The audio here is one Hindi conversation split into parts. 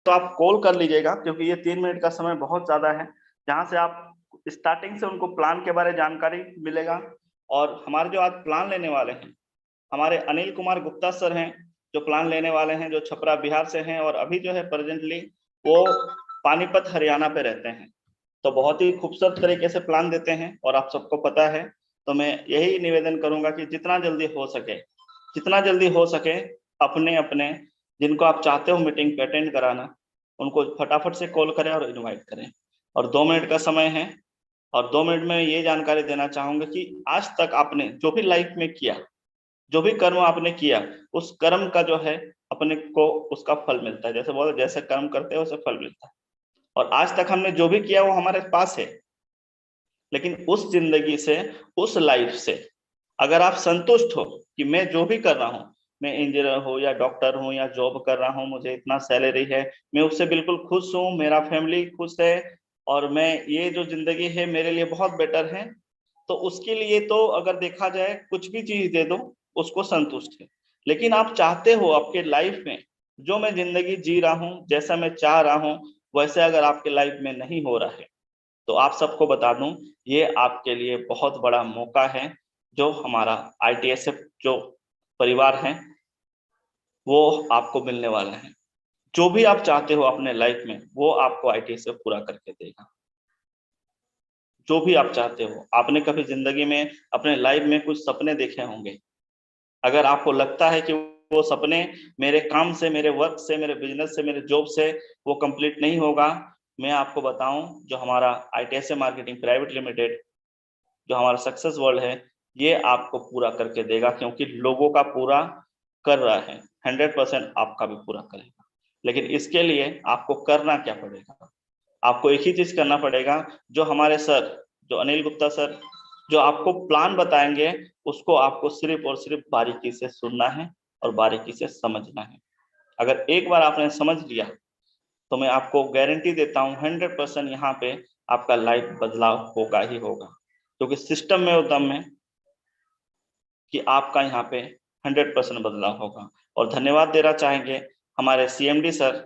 तो आप कॉल कर लीजिएगा, क्योंकि ये 3 मिनट का समय बहुत ज्यादा है, जहां से आप स्टार्टिंग से उनको प्लान के बारे में जानकारी मिलेगा। और हमारे जो आज प्लान लेने वाले हैं, हमारे अनिल कुमार गुप्ता सर हैं जो प्लान लेने वाले हैं, जो छपरा बिहार से हैं और अभी जो है प्रेजेंटली वो पानीपत हरियाणा पे रहते हैं। तो बहुत ही खूबसूरत तरीके से प्लान देते हैं और आप सबको पता है। तो मैं यही निवेदन करूंगा कि जितना जल्दी हो सके अपने अपने जिनको आप चाहते हो मीटिंग पे अटेंड कराना, उनको फटाफट से कॉल करें और इनवाइट करें। और 2 मिनट का समय है, और 2 मिनट में ये जानकारी देना चाहूंगा कि आज तक आपने जो भी लाइफ में किया, जो भी कर्म आपने किया, उस कर्म का जो है अपने को उसका फल मिलता है। जैसे बोले, जैसे कर्म करते हैं वैसे फल मिलता है। और आज तक हमने जो भी किया वो हमारे पास है, लेकिन उस जिंदगी से, उस लाइफ से अगर आप संतुष्ट हो कि मैं जो भी कर रहा हूँ, मैं इंजीनियर हूँ या डॉक्टर हूँ या जॉब कर रहा हूँ, मुझे इतना सैलरी है, मैं उससे बिल्कुल खुश हूँ, मेरा फैमिली खुश है, और मैं ये जो जिंदगी है मेरे लिए बहुत बेटर है, तो उसके लिए तो अगर देखा जाए कुछ भी चीज दे दो उसको संतुष्ट है। लेकिन आप चाहते हो आपके लाइफ में जो मैं जिंदगी जी रहा हूँ, जैसा मैं चाह रहा हूँ, वैसे अगर आपके लाइफ में नहीं हो रहा है, तो आप सबको बता दूं, ये आपके लिए बहुत बड़ा मौका है। जो हमारा आईटीएसएफ जो परिवार है वो आपको मिलने वाला है। जो भी आप चाहते हो अपने लाइफ में वो आपको आईटीएसएफ पूरा करके देगा। जो भी आप चाहते हो, आपने कभी जिंदगी में अपने लाइफ में कुछ सपने देखे होंगे, अगर आपको लगता है कि वो सपने मेरे काम से, मेरे वर्क से, मेरे बिजनेस से, मेरे जॉब से वो कंप्लीट नहीं होगा, मैं आपको बताऊं, जो हमारा आईटीएसए मार्केटिंग प्राइवेट लिमिटेड, जो हमारा सक्सेस वर्ल्ड है, ये आपको पूरा करके देगा, क्योंकि लोगों का पूरा कर रहा है, 100% आपका भी पूरा करेगा। लेकिन इसके लिए आपको करना क्या पड़ेगा? आपको एक ही चीज करना पड़ेगा, जो हमारे सर, जो अनिल गुप्ता सर जो आपको प्लान बताएंगे, उसको आपको सिर्फ और सिर्फ बारीकी से सुनना है और बारीकी से समझना है। अगर एक बार आपने समझ लिया तो मैं आपको गारंटी देता हूँ 100% यहाँ पे आपका लाइफ बदलाव होगा ही होगा, क्योंकि सिस्टम में वो दम है कि आपका यहाँ पे 100% बदलाव होगा। और धन्यवाद देना चाहेंगे हमारे CMD sir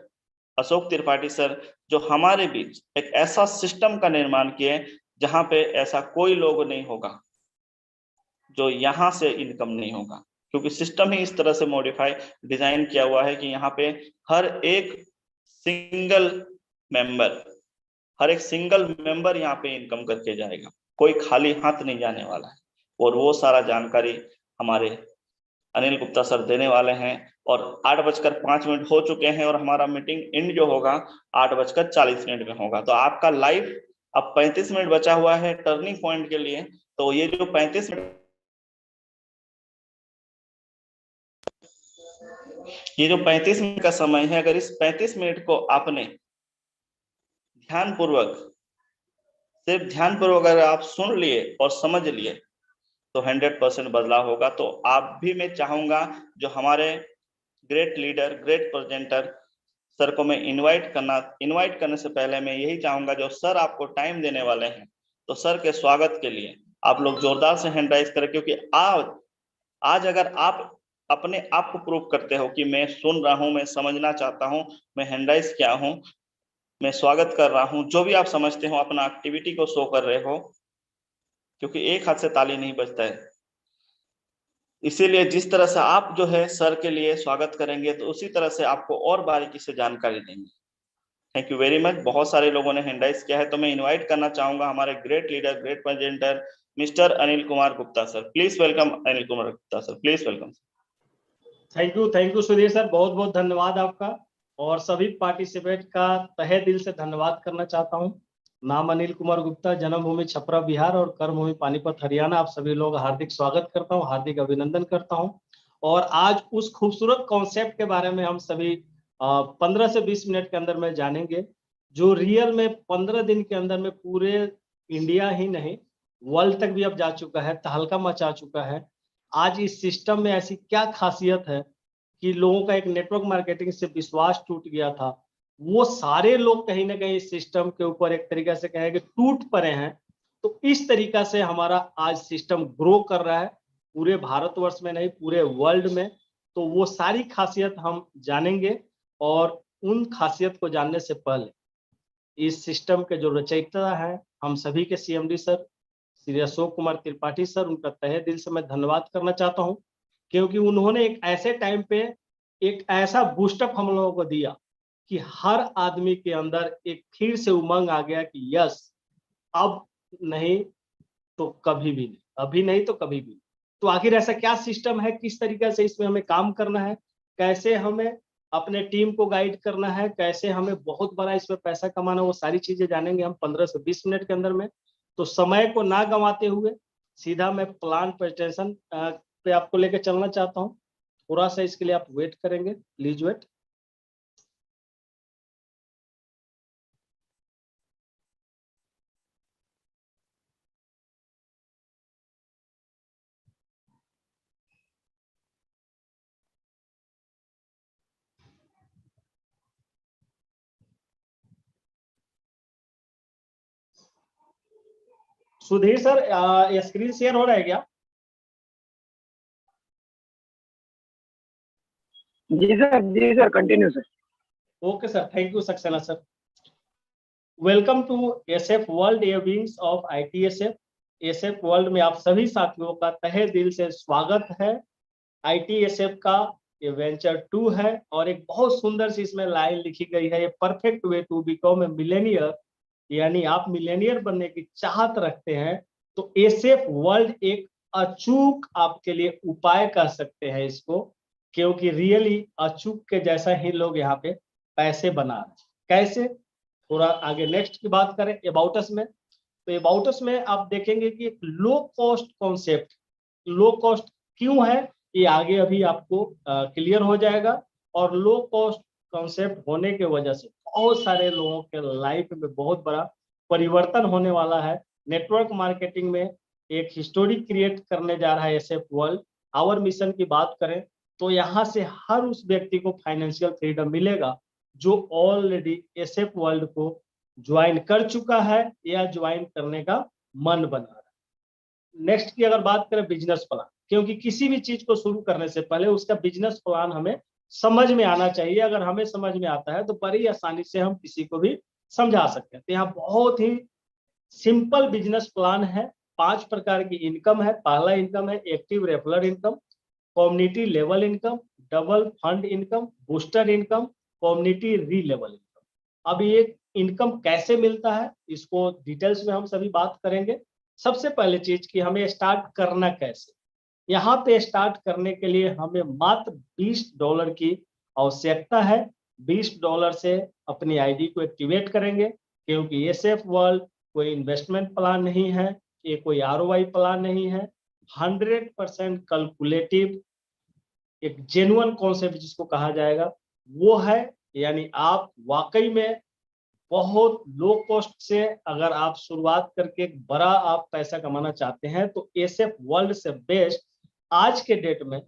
Ashok Tripathi sir, जो हमारे बीच एक ऐसा सिस्टम का निर्माण किए जहां पे ऐसा कोई लोग नहीं होगा जो यहाँ से इनकम नहीं होगा, क्योंकि सिस्टम ही इस तरह से मॉडिफाई डिजाइन किया हुआ है कि यहाँ पे हर एक सिंगल मेंबर हर एक सिंगल मेंबर यहाँ पे इनकम करके जाएगा, कोई खाली हाथ नहीं जाने वाला है। और वो सारा जानकारी हमारे अनिल गुप्ता सर देने वाले हैं। और 8:05 हो चुके हैं और हमारा मीटिंग एंड जो होगा 8:40 में होगा। तो आपका लाइफ अब 35 मिनट बचा हुआ है टर्निंग पॉइंट के लिए। तो ये जो 35 मिनट का समय है, अगर इस 35 मिनट को आपने ध्यानपूर्वक, सिर्फ ध्यानपूर्वक अगर आप सुन लिए और समझ लिए, तो 100% बदलाव होगा। तो आप भी, मैं चाहूंगा, जो हमारे great leader, great presenter sir को मैं इनवाइट करने से पहले मैं यही चाहूंगा, जो सर आपको टाइम देने वाले हैं, तो सर के स्वागत के लिए आप लोग जोरदार से हैंड राइज करें, क्योंकि आज अगर आप अपने आप को प्रूव करते हो कि मैं सुन रहा हूं, मैं समझना चाहता हूं, मैं हैंड राइज किया हूं, मैं स्वागत कर रहा हूं, जो भी आप समझते हो अपना एक्टिविटी को शो कर रहे हो, क्योंकि एक हाथ से ताली नहीं बजता है। इसीलिए जिस तरह से आप जो है सर के लिए स्वागत करेंगे, तो उसी तरह से आपको और बारीकी से जानकारी देंगे। Thank you very much. बहुत सारे लोगों ने हैंड राइज किया है, तो मैं इनवाइट करना चाहूंगा हमारे great leader, great presenter mister Anil Kumar Gupta sir. Please welcome Anil Kumar Gupta sir, please welcome. Thank you Sudhir sir, बहुत बहुत धन्यवाद आपका। और सभी पार्टिसिपेंट का तहे दिल से धन्यवाद करना चाहता हूं। नाम अनिल कुमार गुप्ता, जन्मभूमि छपरा बिहार और कर्मभूमि पानीपत हरियाणा। आप सभी लोग हार्दिक स्वागत करता हूं, हार्दिक अभिनंदन करता हूं। और आज उस खूबसूरत कॉन्सेप्ट के बारे में हम सभी 15 से 20 मिनट के अंदर में जानेंगे, जो रियल में 15 दिन के अंदर में पूरे इंडिया ही नहीं वर्ल्ड तक भी अब जा चुका है, तहलका मचा चुका है। आज इस सिस्टम में ऐसी क्या खासियत है कि लोगों का एक नेटवर्क मार्केटिंग से विश्वास टूट गया था, वो सारे लोग कहीं ना कहीं इस सिस्टम के ऊपर एक तरीके से कहेंगे टूट पड़े हैं। तो इस तरीका से हमारा आज सिस्टम ग्रो कर रहा है, पूरे भारतवर्ष में नहीं पूरे वर्ल्ड में। तो वो सारी खासियत हम जानेंगे और उन खासियत को जानने से पहले इस सिस्टम के जो रचयिता है, हम सभी के CMD sir Shri Ashok Kumar Tripathi sir, उनका तहे दिल से मैं धन्यवाद करना चाहता हूं, क्योंकि उन्होंने एक ऐसे टाइम पे एक ऐसा बूस्टअप हम लोगों को दिया कि हर आदमी के अंदर एक फिर से उमंग आ गया कि यस, अब नहीं तो कभी भी नहीं, अभी नहीं तो कभी भी नहीं। तो आखिर ऐसा क्या सिस्टम है, किस तरीके से इसमें हमें काम करना है, कैसे हमें अपने टीम को गाइड करना है, कैसे हमें बहुत बड़ा इसमें पैसा कमाना, वो सारी चीजें जानेंगे हम 15 से 20 मिनट के अंदर में। तो समय को ना गंवाते हुए सीधा मैं प्लान प्रेजेंटेशन पे आपको लेकर चलना चाहता हूँ। थोड़ा सा इसके लिए आप वेट करेंगे, please wait. Sudhir sir, screen share हो रहा है क्या? जी sir, continue sir. Okay sir, thank you Saxena sir. Welcome to SF world wings of ITSF. SF world में आप सभी साथियों का तहे दिल से स्वागत है। आईटीएसएफ का ये वेंचर 2 है और एक बहुत सुंदर सी इसमें लाइन लिखी गई है, ये perfect way to become a millionaire, यानी आप मिलेनियर बनने की चाहत रखते हैं तो एसएफ वर्ल्ड एक अचूक आपके लिए उपाय कह सकते हैं इसको, क्योंकि रियली अचूक के जैसा ही लोग यहाँ पे पैसे बना रहे हैं। कैसे, थोड़ा आगे नेक्स्ट की बात करें अबाउट अस में, तो अबाउट अस में आप देखेंगे कि एक low cost concept, low cost क्यों है ये आगे अभी आपको क्लियर हो जाएगा। और लो कॉस्ट कॉन्सेप्ट होने के वजह से बहुत सारे लोगों के लाइफ में बहुत बड़ा परिवर्तन होने वाला है। नेटवर्क मार्केटिंग में एक हिस्टोरी क्रिएट करने जा रहा है एसएफ वर्ल्ड। आवर मिशन की बात करें तो यहाँ से हर उस व्यक्ति को फाइनेंशियल फ्रीडम मिलेगा जो ऑलरेडी एसएफ वर्ल्ड को ज्वाइन कर चुका है या ज्वाइन करने का मन बना रहा है। नेक्स्ट की अगर बात करें बिजनेस प्लान, क्योंकि किसी भी चीज को शुरू करने से पहले उसका बिजनेस प्लान हमें समझ में आना चाहिए। अगर हमें समझ में आता है तो बड़ी आसानी से हम किसी को भी समझा सकते हैं। तो यहाँ बहुत ही सिंपल बिजनेस प्लान है। 5 प्रकार की इनकम है। पहला इनकम है active referral income, community level income, double fund income, booster income, community री लेवल इनकम। अब ये इनकम कैसे मिलता है इसको डिटेल्स में हम सभी बात करेंगे। सबसे पहले चीज कि हमें स्टार्ट करना कैसे। यहाँ पे स्टार्ट करने के लिए हमें मात्र $20 की आवश्यकता है। $20 से अपनी आईडी को एक्टिवेट करेंगे, क्योंकि एसएफ वर्ल्ड कोई इन्वेस्टमेंट प्लान नहीं है, ये कोई आरओआई प्लान नहीं है। 100% कैलकुलेटिव एक जेन्युइन कॉन्सेप्ट जिसको कहा जाएगा वो है। यानी आप वाकई में बहुत लो कॉस्ट से अगर आप शुरुआत करके एक बड़ा आप पैसा कमाना चाहते हैं तो एसएफ वर्ल्ड से बेस्ट आज के डेट में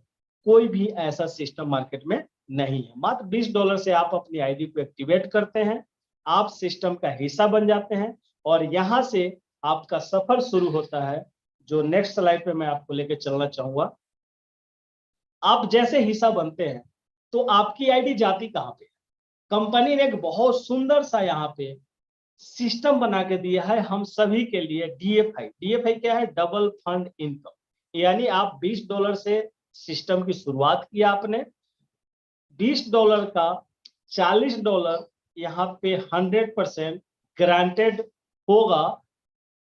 कोई भी ऐसा सिस्टम मार्केट में नहीं है। मात्र $20 से आप अपनी आईडी को एक्टिवेट करते हैं, आप सिस्टम का हिस्सा बन जाते हैं और यहाँ से आपका सफर शुरू होता है। जो नेक्स्ट स्लाइड पे मैं आपको लेके चलना चाहूंगा। आप जैसे हिस्सा बनते हैं तो आपकी आईडी जाती कहाँ पे? कंपनी ने एक बहुत सुंदर सा यहाँ पे सिस्टम बना के दिया है हम सभी के लिए, डीएफआई। डीएफआई क्या है? Double fund income. यानी आप $20 से सिस्टम की शुरुआत किया आपने, $20 का $40 यहाँ पे 100% ग्रांटेड होगा।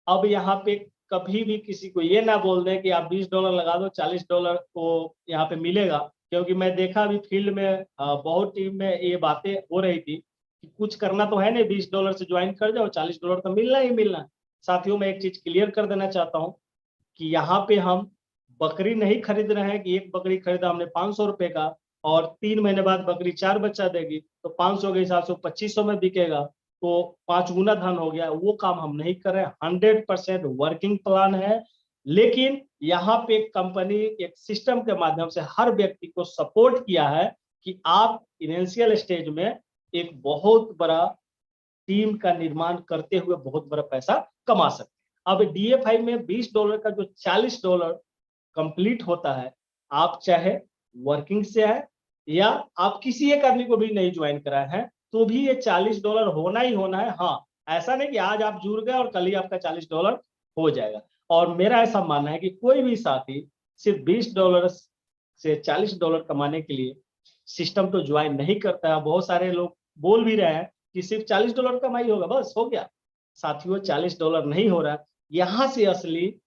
अब यहाँ पे कभी भी किसी को ये ना बोल दें कि आप $20 लगा दो $40 को यहाँ पे मिलेगा, क्योंकि मैं देखा अभी फील्ड में बहुत टीम में ये बातें हो रही थी कि कुछ करना तो है नहीं, $20 से ज्वाइन कर जाओ, $40 तो मिलना ही मिलना है। साथियों मैं एक चीज क्लियर कर देना चाहता हूँ कि यहाँ पे हम बकरी नहीं खरीद रहे हैं कि एक बकरी खरीदा हमने 500 रुपए का और 3 महीने बाद बकरी 4 बच्चा देगी तो 500 के हिसाब से 2500 में बिकेगा तो 5 गुना धन हो गया। वो काम हम नहीं कर रहे हैं। 100% वर्किंग प्लान है। लेकिन यहाँ पे कंपनी एक सिस्टम के माध्यम से हर व्यक्ति को सपोर्ट किया है कि आप इनिशियल स्टेज में एक बहुत बड़ा टीम का निर्माण करते हुए बहुत बड़ा पैसा कमा सकते हैं। अब डीएफआई में $20 का जो $40 कंप्लीट होता है, आप चाहे वर्किंग से है या आप किसी एक आदमी को भी नहीं ज्वाइन कराए हैं, तो भी ये $40 होना ही होना है। हाँ, ऐसा नहीं कि आज आप जुड़ गए और कल ही आपका $40 हो जाएगा। और मेरा ऐसा मानना है कि कोई भी साथी सिर्फ $20 से $40 कमाने के लिए सिस्टम तो ज्वाइन नहीं करता है। बहुत सारे लोग बोल भी रहे हैं कि सिर्फ $40 कमाई होगा, बस हो गया। साथियों, $40 नहीं हो रहा है। यहाँ से असली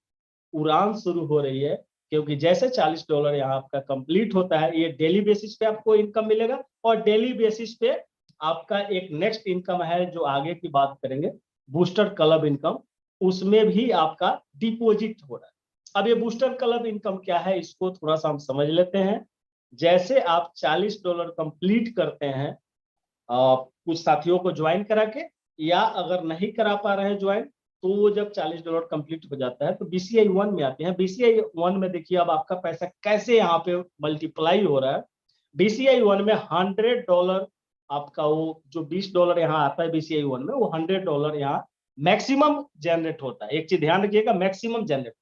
उड़ान शुरू हो रही है, क्योंकि जैसे $40 यहाँ आपका कंप्लीट होता है, ये डेली बेसिस पे आपको इनकम मिलेगा। और डेली बेसिस पे आपका एक नेक्स्ट इनकम है जो आगे की बात करेंगे, बूस्टर क्लब इनकम, उसमें भी आपका डिपॉजिट हो रहा है। अब ये बूस्टर क्लब इनकम क्या है, इसको थोड़ा सा हम समझ लेते हैं। जैसे आप $40 कंप्लीट करते हैं कुछ साथियों को ज्वाइन करा के, या अगर नहीं करा पा रहे हैं ज्वाइन, तो वो जब $40 कंप्लीट हो जाता है तो BCI 1 में आते हैं। BCI 1 में देखिए अब आपका पैसा कैसे यहाँ पे मल्टीप्लाई हो रहा है। BCI 1 में $100 आपका, वो जो $20 यहाँ आता है BCI 1 में, वो $100 यहाँ मैक्सिमम जनरेट होता है। एक चीज ध्यान रखिएगा, मैक्सिमम जनरेट।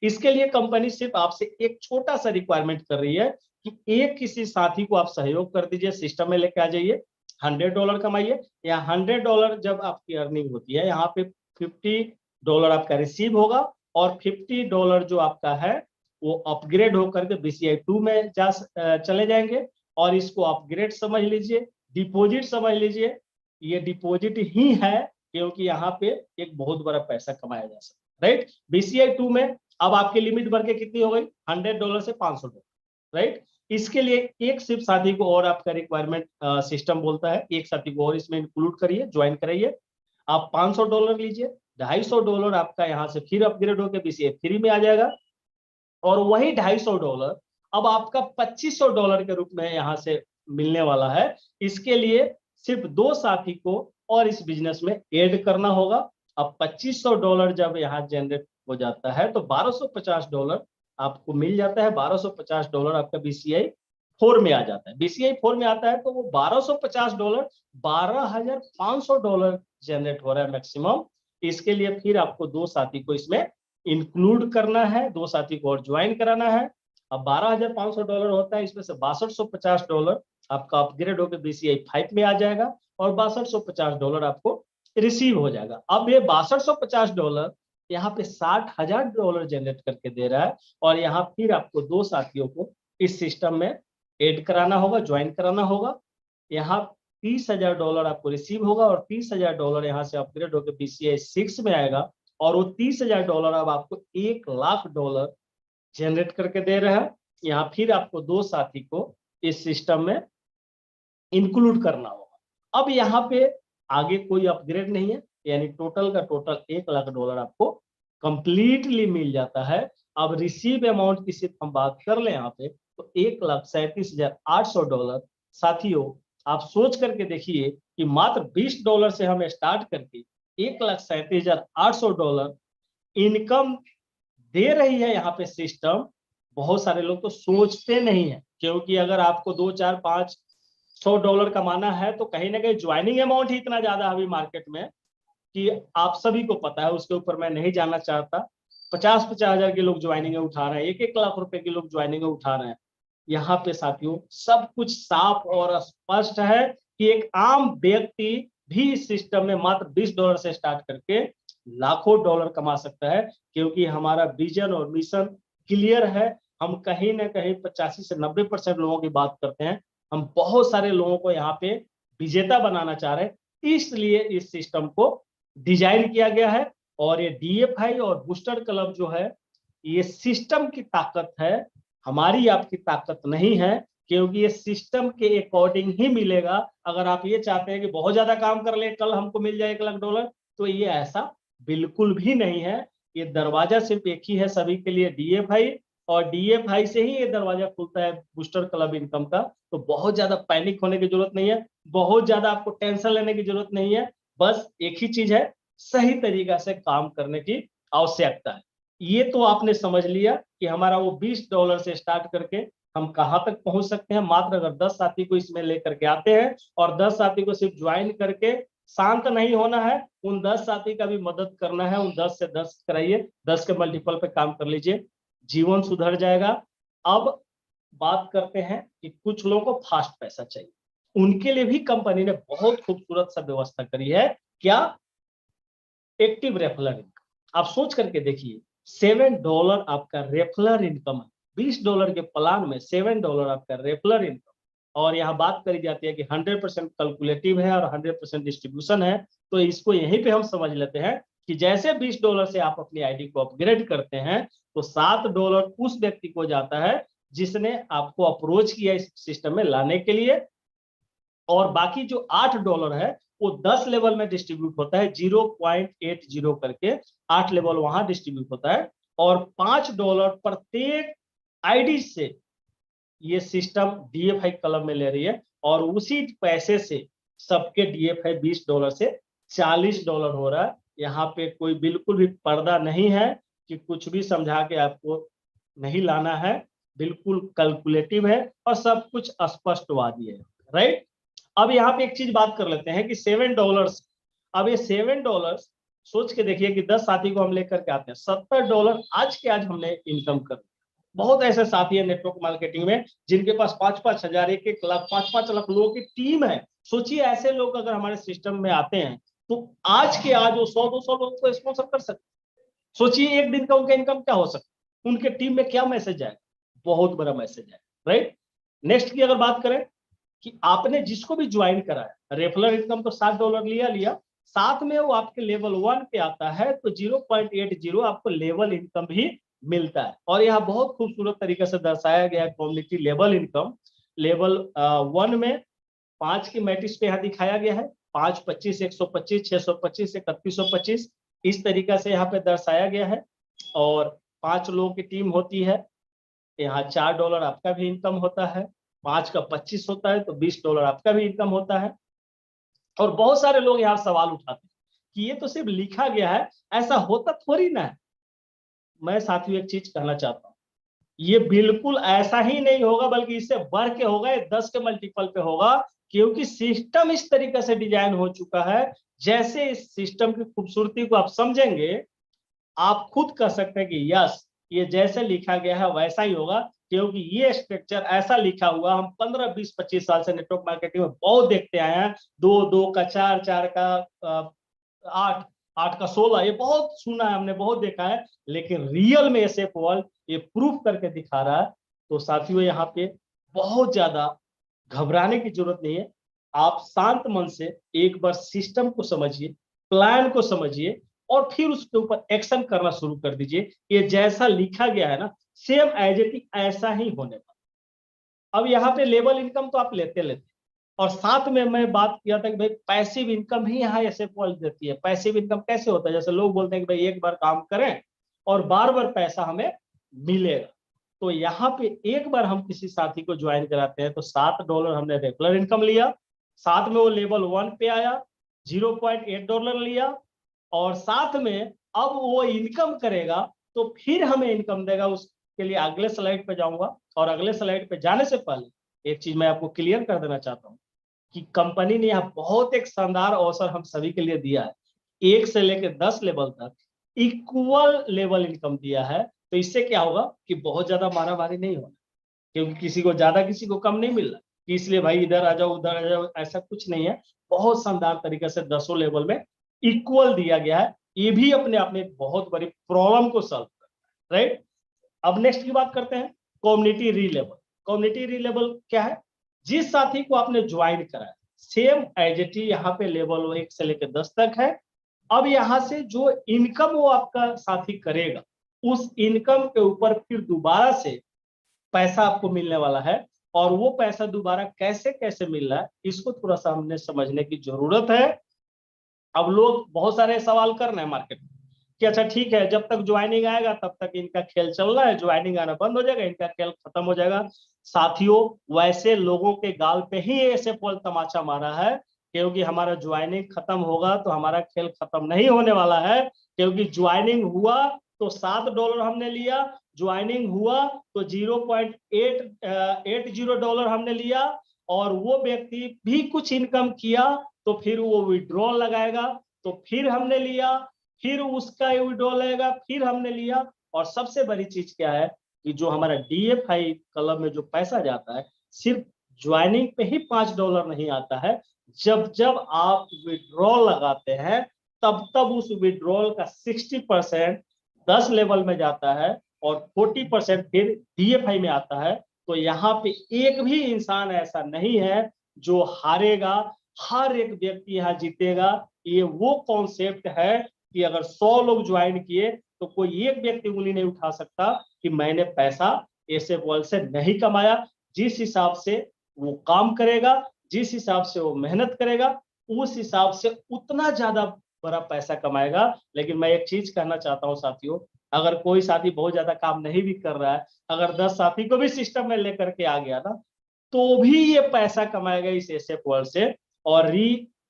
इसके लिए कंपनी सिर्फ आपसे एक छोटा सा रिक्वायरमेंट कर रही है कि एक किसी साथी को आप सहयोग कर दीजिए, सिस्टम में लेके आ जाइए, $100 कमाइए। या $100 जब आपकी अर्निंग होती है, यहाँ पे $50 आपका रिसीव होगा, और $50 जो आपका है वो अपग्रेड होकर के BCI 2 में चले जाएंगे। और इसको अपग्रेड समझ लीजिए, डिपॉजिट समझ लीजिए, ये डिपॉजिट ही है, क्योंकि यहाँ पे एक बहुत बड़ा पैसा कमाया जा सकता है, राइट। BCI 2 में अब आपकी लिमिट बढ़ के कितनी हो गई, $100 से $500, राइट। इसके लिए एक सिर्फ साथी को और आपका रिक्वायरमेंट सिस्टम बोलता है, एक साथी को और इसमें इंक्लूड करिए, ज्वाइन कराइए। आप $500 लीजिए, $250 आपका यहाँ से फिर अपग्रेड होकर BCI 3 में आ जाएगा। और वही $250 अब आपका $2500 के रूप में यहाँ से मिलने वाला है। इसके लिए सिर्फ 2 साथी को और इस बिजनेस में ऐड करना होगा। अब $2500 जब यहाँ जनरेट हो जाता है तो $1250 आपको मिल जाता है। $1250 आपका BCI 4 में आ जाता है। BCI 4 में आता है तो वो $1250 $12,500 जनरेट हो रहा है मैक्सिमम। इसके लिए फिर आपको 2 साथी को इसमें इंक्लूड करना है, 2 साथी को और ज्वाइन कराना है। अब $12,500 होता है, इसमें से $6250 आपका अपग्रेड होकर BCI 5 में आ जाएगा, और $6250 आपको रिसीव हो जाएगा। अब ये $6250 यहाँ पे $60,000 जनरेट करके दे रहा है। और यहाँ फिर आपको 2 साथियों को इस सिस्टम में ऐड कराना होगा, ज्वाइन कराना होगा। यहाँ $30,000 आपको रिसीव होगा, और $30,000 यहाँ से अपग्रेड होकर BCI 6 में आएगा। और वो $30,000 अब आपको $1,00,000 जनरेट करके दे रहा है। यहाँ फिर आपको 2 साथी को इस सिस्टम में इंक्लूड करना होगा। अब यहाँ पे आगे कोई अपग्रेड नहीं है, यानी टोटल का टोटल $1,00,000 आपको कंप्लीटली मिल जाता है। अब रिसीव अमाउंट की सिर्फ हम बात कर ले यहाँ पे, तो $1,37,800। साथियों, आप सोच करके देखिए कि मात्र $20 से हम स्टार्ट करके $1,37,800 इनकम दे रही है यहाँ पे सिस्टम। बहुत सारे लोग तो सोचते नहीं है, क्योंकि अगर आपको $2, 4, $500 कमाना है तो कहीं ना कहीं ज्वाइनिंग अमाउंट ही इतना ज्यादा अभी मार्केट में कि आप सभी को पता है, उसके ऊपर मैं नहीं जानना चाहता। 50-50 हजार के लोग ज्वाइनिंग उठा रहे हैं, 1-1 लाख रुपए के लोग ज्वाइनिंग उठा रहे हैं। यहाँ पे साथियों सब कुछ साफ और स्पष्ट है कि एक आम व्यक्ति भी इस सिस्टम में मात्र $20 से स्टार्ट करके लाखों डॉलर कमा सकता है, क्योंकि हमारा विजन और मिशन क्लियर है। हम कहीं ना कहीं 85 से 90% लोगों की बात करते हैं। हम बहुत सारे लोगों को यहाँ पे विजेता बनाना चाह रहे हैं, इसलिए इस सिस्टम को डिजाइन किया गया है। और ये DFI और बूस्टर क्लब जो है, ये सिस्टम की ताकत है, हमारी आपकी ताकत नहीं है, क्योंकि ये सिस्टम के अकॉर्डिंग ही मिलेगा। अगर आप ये चाहते हैं कि बहुत ज्यादा काम कर ले, कल हमको मिल जाए $1,00,000, तो ये ऐसा बिल्कुल भी नहीं है। ये दरवाजा सिर्फ एक ही है सभी के लिए, DFI, और DFI से ही ये दरवाजा खुलता है बूस्टर क्लब इनकम का। तो बहुत ज्यादा पैनिक होने की जरूरत नहीं है, बहुत ज्यादा आपको टेंशन लेने की जरूरत नहीं है। बस एक ही चीज है, सही तरीका से काम करने की आवश्यकता है। ये तो आपने समझ लिया कि हमारा वो $20 से स्टार्ट करके हम कहां तक पहुंच सकते हैं। मात्र अगर 10 साथी को इसमें लेकर के आते हैं, और 10 साथी को सिर्फ ज्वाइन करके शांत नहीं होना है, उन 10 साथी का भी मदद करना है। उन 10 से 10 कराइए, 10 के मल्टीपल पे काम कर लीजिए, जीवन सुधर जाएगा। अब बात करते हैं कि कुछ लोगों को फास्ट पैसा चाहिए। उनके लिए भी कंपनी ने बहुत खूबसूरत सा व्यवस्था करी है। क्या? Active referral income. आप सोच करके देखिए, $7 आपका रेफरल इनकम है। $20 के प्लान में $7 आपका रेफरल इनकम। और यहाँ बात करी जाती है कि 100% कैलकुलेटिव है और 100% डिस्ट्रीब्यूशन है। तो इसको यहीं पे हम समझ लेते हैं कि जैसे $20 से आप अपनी आईडी को अपग्रेड करते हैं, तो $7 उस व्यक्ति को जाता है जिसने आपको अप्रोच किया इस सिस्टम में लाने के लिए। और बाकी जो $8 है वो 10 लेवल में डिस्ट्रीब्यूट होता है, 0.80 करके 8 लेवल वहां डिस्ट्रीब्यूट होता है। और $5 प्रत्येक आईडी से ये सिस्टम डीएफआई क्लब में ले रही है। और उसी पैसे से सबके डीएफआई $20 से $40 हो रहा है। यहाँ पे कोई बिल्कुल भी पर्दा नहीं है कि कुछ भी समझा के आपको नहीं लाना है, बिल्कुल कैलकुलेटिव है और सब कुछ स्पष्टवादी है। राइट। अब यहाँ पे एक चीज बात कर लेते हैं कि $7, अब ये $7 सोच के देखिए कि 10 साथी को हम लेकर के आते हैं, $70 आज के आज हमने इनकम कर। बहुत ऐसे साथी है नेटवर्क मार्केटिंग में जिनके पास 5-5 हजार, 1-1 लाख, 5-5 लाख लोगों की टीम है। सोचिए ऐसे लोग अगर हमारे सिस्टम में आते हैं तो आज के आज वो 100-200 लोगों को स्पॉन्सर कर सकते। सोचिए एक दिन का उनका इनकम क्या हो सकता है, उनके टीम में क्या मैसेज आएगा, बहुत बड़ा मैसेज है। राइट। नेक्स्ट की अगर बात करें कि आपने जिसको भी ज्वाइन कराया, रेफरल इनकम तो $7 लिया, साथ में वो आपके लेवल 1 पे आता है तो 0.80 आपको लेवल इनकम भी मिलता है। और यहाँ बहुत खूबसूरत तरीके से दर्शाया गया है कम्युनिटी लेवल इनकम। लेवल 1 में 5 की मैट्रिक्स पे यहाँ दिखाया गया है, 5, 25, 125, 625, 3125, इस तरीका से यहाँ पे दर्शाया गया है। और 5 लोगों की टीम होती है, यहाँ $4 आपका भी इनकम होता है, 5 का 25 होता है तो $20 आपका भी इनकम होता है। और बहुत सारे लोग यहाँ सवाल उठाते हैं कि ये तो सिर्फ लिखा गया है, ऐसा होता थोड़ी ना है। मैं साथियों एक चीज कहना चाहता हूँ, ये बिल्कुल ऐसा ही नहीं होगा, बल्कि इससे बढ़ के होगा, ये 10 के मल्टीपल पे होगा। क्योंकि सिस्टम इस तरीके से डिजाइन हो चुका है, जैसे इस सिस्टम की खूबसूरती को आप समझेंगे, आप खुद कह सकते हैं कि यस, ये जैसे लिखा गया है वैसा ही होगा। क्योंकि ये स्ट्रक्चर ऐसा लिखा हुआ हम 15, 20, 25 साल से नेटवर्क मार्केटिंग में बहुत देखते आए हैं। 2, 2 का 4, 4 का 8, 8 का 16, ये बहुत सुना है हमने, बहुत देखा है। लेकिन रियल में एसएफ वर्ल्ड ये प्रूफ करके दिखा रहा है। तो साथियों यहाँ पे बहुत ज्यादा घबराने की जरूरत नहीं है। आप शांत मन से एक बार सिस्टम को समझिए, प्लान को समझिए और फिर उसके ऊपर एक्शन करना शुरू कर दीजिए। ये जैसा लिखा गया है ना, सेम एज इट इज ऐसा ही होने वाला। अब यहाँ पे लेवल इनकम तो आप लेते और साथ में मैं बात किया था कि भाई पैसिव इनकम ही यहाँ ऐसे पॉइंट देती है। पैसिव इनकम कैसे होता है? जैसे लोग बोलते हैं कि भाई एक बार काम करें और बार बार पैसा हमें मिलेगा। तो यहाँ पे एक बार हम किसी साथी को ज्वाइन कराते हैं तो $7 हमने रेगुलर इनकम लिया, साथ में वो लेवल 1 पे आया, $0.8 लिया और साथ में अब वो इनकम करेगा तो फिर हमें इनकम देगा। उसके लिए अगले स्लाइड पे जाऊंगा। और अगले स्लाइड पे जाने से पहले एक चीज मैं आपको क्लियर कर देना चाहता हूँ कि कंपनी ने यहाँ बहुत एक शानदार अवसर हम सभी के लिए दिया है। 1 से लेकर 10 लेवल तक इक्वल लेवल इनकम दिया है। तो इससे क्या होगा कि बहुत ज्यादा मारामारी नहीं होगा, क्योंकि किसी को ज्यादा किसी को कम नहीं मिल रहा कि इसलिए भाई इधर आ जाओ उधर आ जाओ, ऐसा कुछ नहीं है। बहुत शानदार तरीके से 10 लेवल में इक्वल दिया गया है। ये भी अपने आप में बहुत बड़ी प्रॉब्लम को सॉल्व करता है। राइट। अब नेक्स्ट की बात करते हैं, कम्युनिटी री लेवल। कम्युनिटी री लेवल क्या है? जिस साथी को आपने ज्वाइन कराया, सेम एजिटी यहाँ पे लेवल 1 से लेकर 10 तक है। अब यहाँ से जो इनकम वो आपका साथी करेगा, उस इनकम के ऊपर फिर दोबारा से पैसा आपको मिलने वाला है। और वो पैसा दोबारा कैसे कैसे मिल रहा है, इसको थोड़ा सा हमने समझने की जरूरत है। अब लोग बहुत सारे सवाल कर रहे हैं मार्केट में कि अच्छा ठीक है, जब तक ज्वाइनिंग आएगा तब तक इनका खेल चल रहा है, ज्वाइनिंग आना बंद हो जाएगा, इनका खेल खत्म हो जाएगा। साथियों, वैसे लोगों के गाल पे ही ऐसे पॉल तमाचा मारा है। क्योंकि हमारा ज्वाइनिंग खत्म होगा तो हमारा खेल खत्म नहीं होने वाला है। क्योंकि ज्वाइनिंग हुआ तो $7 हमने लिया, ज्वाइनिंग हुआ तो $0.80 हमने लिया और वो व्यक्ति भी कुछ इनकम किया तो फिर वो विड्रॉल लगाएगा तो फिर हमने लिया, फिर उसका विड्रॉल लगेगा, फिर हमने लिया। और सबसे बड़ी चीज क्या है कि जो हमारा डीएफआई क्लब में जो पैसा जाता है, सिर्फ ज्वाइनिंग पे ही $5 नहीं आता है, जब जब आप विड्रॉल लगाते हैं तब तब उस विड्रॉल का 60% 10 लेवल में जाता है और 40% फिर DFI में आता है। तो यहाँ पे एक भी इंसान ऐसा नहीं है जो हारेगा, हर एक व्यक्ति यहाँ जीतेगा। ये वो कॉन्सेप्ट है कि अगर 100 लोग ज्वाइन किए तो कोई एक व्यक्ति उंगली नहीं उठा सकता कि मैंने पैसा एसएफ वर्ल्ड से नहीं कमाया। जिस हिसाब से वो काम करेगा, जिस हिसाब से वो मेहनत करेगा, उस हिसाब से उतना ज्यादा बड़ा पैसा कमाएगा। लेकिन मैं एक चीज कहना चाहता हूँ साथियों, अगर कोई साथी बहुत ज्यादा काम नहीं भी कर रहा है, अगर 10 साथी को भी सिस्टम में लेकर के आ गया ना, तो भी ये पैसा कमाएगा इस एसएफ वर्ल्ड से। और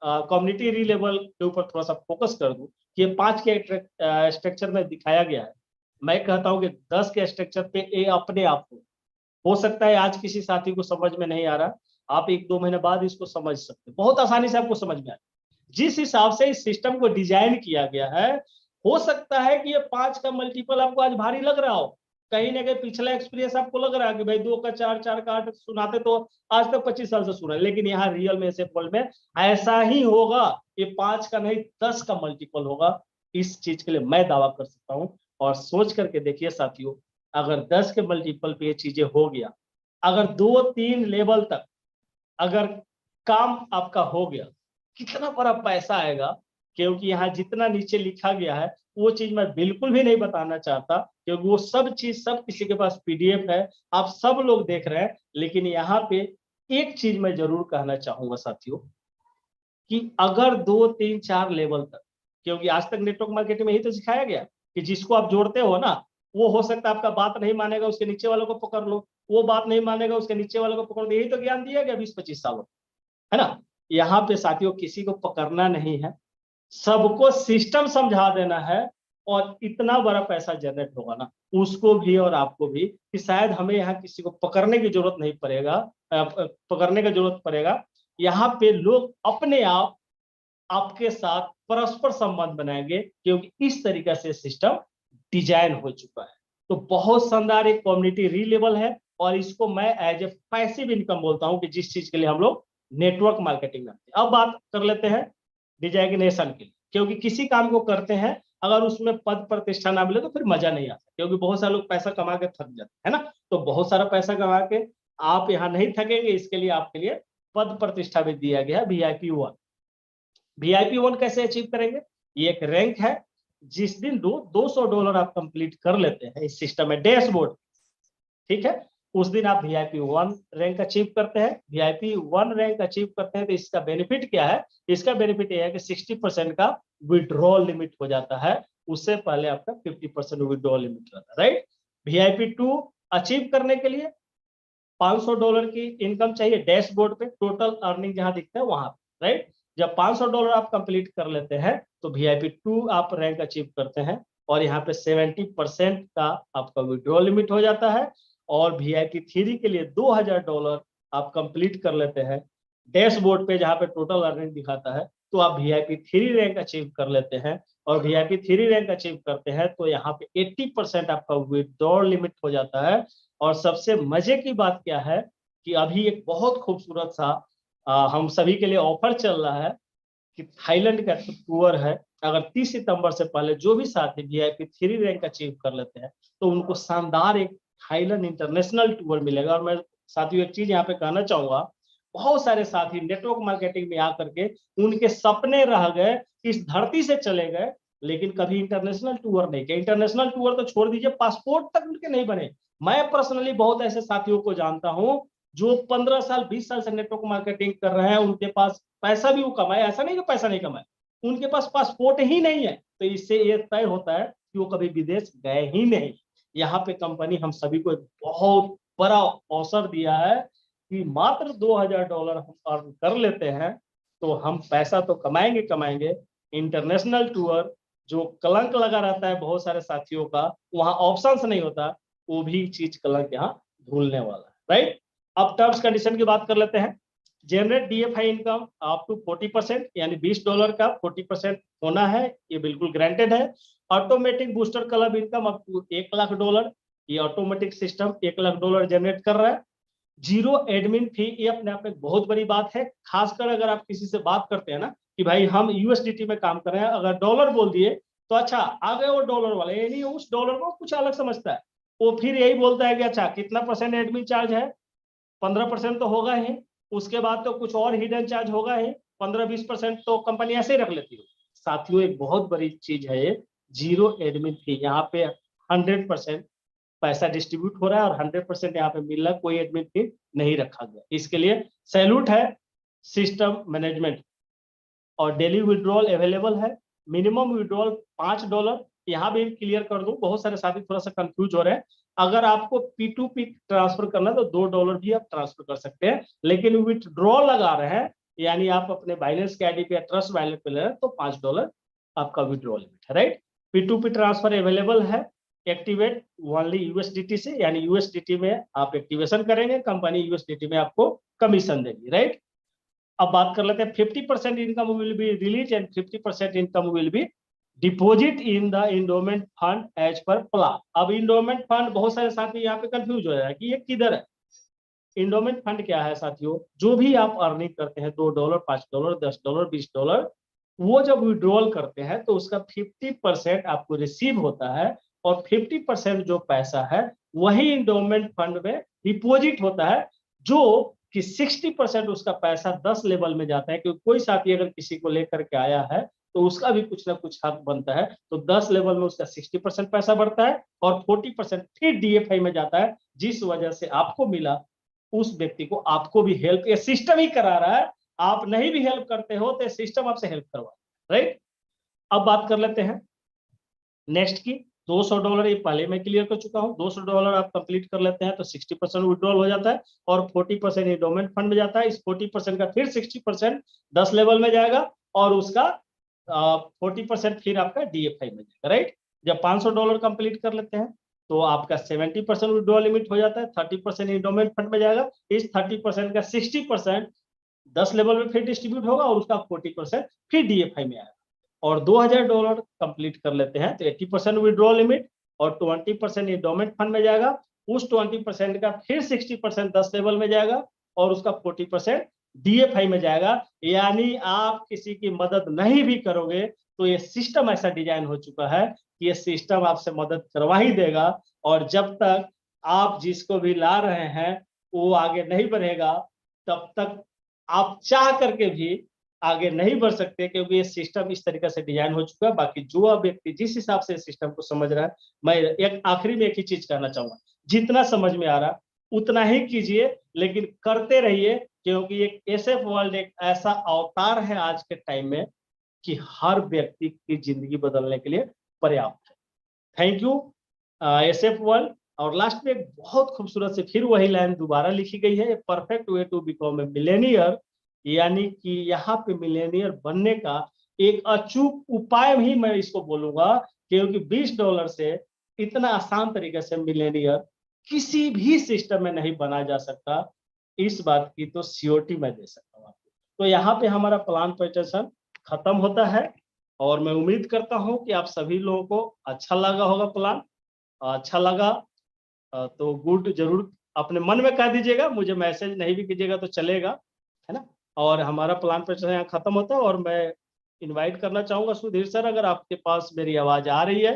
कम्युनिटी री लेवल के ऊपर थोड़ा सा फोकस कर दूं कि 5 के स्ट्रक्चर में दिखाया गया है। मैं कहता हूं कि 10 के स्ट्रक्चर पे ये अपने आप हो सकता है आज किसी साथी को समझ में नहीं आ रहा, आप 1-2 महीने बाद इसको समझ सकते, बहुत आसानी से आपको समझ में आ। जिस हिसाब से इस सिस्टम को डिजाइन किया गया है, हो सकता है कि ये 5 का मल्टीपल आपको आज भारी लग रहा हो, कहीं ना कहीं पिछला एक्सपीरियंस आपको लग रहा है कि भाई 2 का 4, 4 का 8 सुनाते तो आज तक 25 साल से सुना है, लेकिन यहाँ रियल में एसएफ वर्ल्ड में ऐसा ही होगा। ये 5 का नहीं 10 का मल्टीपल होगा, इस चीज के लिए मैं दावा कर सकता हूँ। और सोच करके देखिए साथियों, अगर 10 के मल्टीपल पे ये चीजें हो गया, अगर 2-3 लेवल तक अगर काम आपका हो गया, कितना बड़ा पैसा आएगा। क्योंकि यहाँ जितना नीचे लिखा गया है वो चीज मैं बिल्कुल भी नहीं बताना चाहता, क्योंकि वो सब चीज सब किसी के पास PDF है, आप सब लोग देख रहे हैं। लेकिन यहाँ पे एक चीज मैं जरूर कहना चाहूंगा साथियों, कि अगर 2-3-4 लेवल तक, क्योंकि आज तक नेटवर्क मार्केटिंग में यही तो सिखाया गया कि जिसको आप जोड़ते हो ना, वो हो सकता है आपका बात नहीं मानेगा, उसके नीचे वालों को पकड़ लो, वो बात नहीं मानेगा, उसके नीचे वालों को पकड़ लो। यही तो ज्ञान दिया गया 20-25 सालों, है ना। यहाँ पे साथियों किसी को पकड़ना नहीं है, सबको सिस्टम समझा देना है, और इतना बड़ा पैसा जनरेट होगा ना उसको भी और आपको भी, कि शायद हमें यहाँ किसी को पकड़ने की जरूरत नहीं पड़ेगा, पकड़ने का जरूरत पड़ेगा। यहाँ पे लोग अपने आप आपके साथ परस्पर संबंध बनाएंगे, क्योंकि इस तरीके से सिस्टम डिजाइन हो चुका है। तो बहुत शानदार एक कम्युनिटी री लेवल है, और इसको मैं एज ए पैसिव इनकम बोलता हूं, कि जिस चीज के लिए हम लोग नेटवर्क मार्केटिंग करते हैं। अब बात कर लेते हैं डिजाइनेशन के लिए, क्योंकि किसी काम को करते हैं अगर उसमें पद प्रतिष्ठा ना मिले तो फिर मजा नहीं आता, क्योंकि बहुत सारे लोग पैसा कमा के थक जाते हैं, है ना। तो बहुत सारा पैसा कमा के आप यहाँ नहीं थकेंगे, इसके लिए आपके लिए पद प्रतिष्ठा भी दिया गया है VIP1। VIP1 कैसे अचीव करेंगे? ये एक रैंक है, जिस दिन $200 आप कंप्लीट कर लेते हैं इस सिस्टम में डैशबोर्ड, ठीक है, उस दिन आप VIP1 रैंक अचीव करते हैं। VIP1 रैंक अचीव करते हैं तो इसका बेनिफिट क्या है? इसका बेनिफिट यह है कि 60% का विड्रॉल लिमिट हो जाता है, उससे पहले आपका 50% विड्रॉल लिमिट रहता है, राइट। VIP2 अचीव करने के लिए $500 की इनकम चाहिए डैशबोर्ड पे, टोटल अर्निंग जहां दिखता है वहां पे, राइट। जब $500 आप कंप्लीट कर लेते हैं तो VIP2 आप रैंक अचीव करते हैं, और यहाँ पे 70% का आपका विड्रॉल लिमिट हो जाता है। और VIP3 के लिए $2000 आप कंप्लीट कर लेते हैं डैशबोर्ड पे, जहाँ पे टोटल अर्निंग दिखाता है, तो आप VIP3 रैंक अचीव कर लेते हैं। और VIP3 रैंक अचीव करते हैं तो यहाँ पे 80% आपका विड्रॉल लिमिट हो जाता है। और सबसे मजे की बात क्या है कि अभी एक बहुत खूबसूरत सा हम सभी के लिए ऑफर चल रहा है कि थाईलैंड का टूर है। अगर 30 सितंबर से पहले जो भी साथी VIP3 रैंक अचीव कर लेते हैं तो उनको शानदार एक थाईलैंड इंटरनेशनल टूर मिलेगा। और मैं साथियों एक चीज यहाँ पे कहना चाहूंगा, बहुत सारे साथी नेटवर्क मार्केटिंग में आकर के उनके सपने रह गए, इस धरती से चले गए, लेकिन कभी इंटरनेशनल टूर नहीं किया। इंटरनेशनल टूर तो छोड़ दीजिए, पासपोर्ट तक उनके नहीं बने। मैं पर्सनली बहुत ऐसे साथियों को जानता हूं जो 15 साल 20 साल से नेटवर्क मार्केटिंग कर रहे हैं, उनके पास पैसा भी वो कमाए, ऐसा नहीं कि पैसा नहीं कमाए, उनके पास पासपोर्ट ही नहीं है। तो इससे ये तय होता है कि वो कभी विदेश गए ही नहीं। यहाँ पे कंपनी हम सभी को एक बहुत बड़ा अवसर दिया है कि मात्र $2000 हम अर्न कर लेते हैं तो हम पैसा तो कमाएंगे कमाएंगे। इंटरनेशनल टूर जो कलंक लगा रहता है बहुत सारे साथियों का, वहां ऑप्शंस नहीं होता, वो भी चीज कलंक यहाँ भूलने वाला है, राइट। अब टर्म्स कंडीशन की बात कर लेते हैं। Generate DFI income up to 40%, यानी $20 का 40% होना है, ये बिल्कुल ग्रांटेड है। Automatic booster club income up to $1 lakh, ये ऑटोमेटिक सिस्टम $1 लाख जनरेट कर रहा है। जीरो एडमिन फी, ये अपने आप में बहुत बड़ी बात है। खासकर अगर आप किसी से बात करते हैं ना कि भाई हम यूएसडीटी में काम कर रहे हैं, अगर डॉलर बोल दिए तो अच्छा आ गए वो डॉलर वाले, ये नहीं उस डॉलर को कुछ अलग समझता है, वो फिर यही बोलता है कि अच्छा कितना % एडमिन चार्ज है, 15% तो होगा ही, उसके बाद तो कुछ और हिडन चार्ज होगा ही, 15-20% तो कंपनी ऐसे ही रख लेती है। साथियों एक बहुत बड़ी चीज है ये जीरो एडमिन फी, यहाँ पे 100% पैसा डिस्ट्रीब्यूट हो रहा है और 100% यहाँ पे मिल रहा है, कोई एडमिन फी नहीं रखा गया। इसके लिए सैल्यूट है सिस्टम मैनेजमेंट। और डेली विड्रॉल अवेलेबल है, मिनिमम विड्रॉल $5। यहाँ भी क्लियर कर दूं, बहुत सारे साथी थोड़ा सा कंफ्यूज हो रहे हैं, अगर आपको P2P ट्रांसफर करना है तो $2 भी आप ट्रांसफर कर सकते हैं, लेकिन विथड्रॉ लगा रहे हैं यानी आप अपने बाइनेंस के आईडी पे या ट्रस्ट वॉलेट पे ले रहे हैं तो $5 आपका विड्रॉ लिमिट है, राइट। P2P ट्रांसफर अवेलेबल है, एक्टिवेट ओनली यूएसडीटी से, यानी यूएसडीटी में आप एक्टिवेशन करेंगे, कंपनी यूएसडीटी में आपको कमीशन देगी, राइट। अब बात कर लेते हैं 50% income will be release and 50% income will be deposit in the endowment fund as per plan. अब इंडोमेंट फंड बहुत सारे साथी यहाँ पे कंफ्यूज हो जाए कि ये किधर है। इंडोमेंट फंड क्या है साथियों, जो भी आप अर्निंग करते हैं $2, $5, $10, $20, वो जब विड्रॉल करते हैं तो उसका 50% आपको रिसीव होता है और 50% जो पैसा है वही इंडोमेंट फंड में डिपॉजिट होता है, जो कि 60% उसका पैसा 10 लेवल में जाता है। क्योंकि कोई साथी अगर किसी को लेकर के आया है तो उसका भी कुछ ना कुछ हक बनता है, तो 10 लेवल में उसका 60% पैसा बढ़ता है और 40% फिर डीएफआई में जाता है, जिस वजह से आपको मिला उस व्यक्ति को आपको भी हेल्प, ये सिस्टम ही करा रहा है, आप नहीं भी हेल्प करते हो तो सिस्टम आपसे हेल्प करवा, राइट। अब बात कर लेते हैं नेक्स्ट की, $200 ये पहले मैं क्लियर कर चुका हूं। $200 आप कंप्लीट कर लेते हैं तो 60% विड्रॉल हो जाता है और 40% इंडोमेंट फंड में जाता है। इस 40% का फिर 60% 10 लेवल में जाएगा और उसका 40% फिर आपका डीएफआई में जाएगा, राइट। जब $500 कंप्लीट कर लेते हैं तो आपका 70% विड्रॉल लिमिट हो जाता है, 30% इंडोमेंट फंड में जाएगा, इस 30% का 60% 10 लेवल में फिर डिस्ट्रीब्यूट होगा और उसका 40% फिर डीएफआई में आएगा। और $2000 कंप्लीट कर लेते हैं तो 80% विड्रॉ लिमिट और 20% इंडोमेंट फंड में जाएगा, उस 20% का फिर 60% 10 लेवल में जाएगा और उसका 40% डीएफआई में जाएगा। यानी आप किसी की मदद नहीं भी करोगे तो ये सिस्टम ऐसा डिजाइन हो चुका है कि ये सिस्टम आपसे मदद करवा ही देगा, और जब तक आप जिसको भी ला रहे हैं वो आगे नहीं बढ़ेगा तब तक आप चाह करके भी आगे नहीं बढ़ सकते, क्योंकि ये सिस्टम इस तरीके से डिजाइन हो चुका है। बाकी जो व्यक्ति जिस हिसाब से सिस्टम को समझ रहा है, मैं एक आखिरी में एक ही चीज कहना चाहूंगा, जितना समझ में आ रहा उतना ही कीजिए, लेकिन करते रहिए, क्योंकि एक एसएफ वर्ल्ड एक ऐसा अवतार है आज के टाइम में कि हर व्यक्ति की जिंदगी बदलने के लिए पर्याप्त है। Thank you SF world. और लास्ट में एक बहुत खूबसूरत से फिर वही लाइन दोबारा लिखी गई है, perfect way to become a millionaire, यानी कि यहाँ पे मिलेनियर बनने का एक अचूक उपाय ही मैं इसको बोलूंगा, क्योंकि $20 से इतना आसान तरीके से मिलेनियर किसी भी सिस्टम में नहीं बना जा सकता, इस बात की तो सियोरिटी मैं दे सकता हूँ आपको। तो यहाँ पे हमारा प्लान प्रेजेंटेशन खत्म होता है और मैं उम्मीद करता हूँ कि आप सभी लोगों को अच्छा लगा होगा। प्लान अच्छा लगा तो गुड जरूर अपने मन में कह दीजिएगा, मुझे मैसेज नहीं भी कीजिएगा तो चलेगा, है ना। और हमारा प्लान प्रेजेंटेशन यहाँ खत्म होता है और मैं इनवाइट करना चाहूंगा सुधीर सर, अगर आपके पास मेरी आवाज आ रही है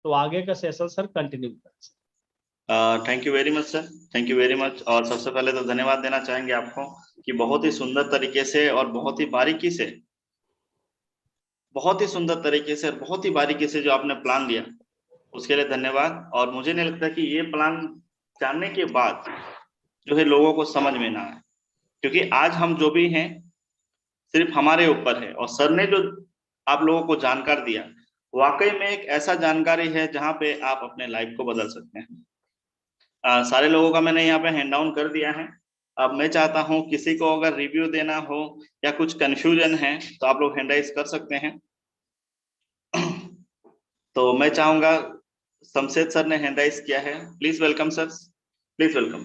तो आगे का सेशन सर कंटिन्यू करें। Thank you very much sir, thank you very much. और सबसे पहले तो धन्यवाद देना चाहेंगे आपको कि बहुत ही सुंदर तरीके से और बहुत ही बारीकी से, बहुत ही सुंदर तरीके से, बहुत ही बारीकी से जो आपने प्लान दिया उसके लिए धन्यवाद। और मुझे नहीं लगता कि ये प्लान जानने के बाद जो है लोगों को समझ में ना आए, क्योंकि आज हम जो भी हैं सिर्फ हमारे ऊपर है, और सर ने जो आप लोगों को जानकारी दिया वाकई में एक ऐसा जानकारी है जहां पे आप अपने लाइफ को बदल सकते हैं। सारे लोगों का मैंने यहाँ पे हैंड डाउन कर दिया है। अब मैं चाहता हूँ किसी को अगर रिव्यू देना हो या कुछ कंफ्यूजन है तो आप लोग हैंड राइज कर सकते हैं। तो मैं चाहूंगा, शमशेद सर ने हैंड राइज किया है, please welcome sir, please welcome.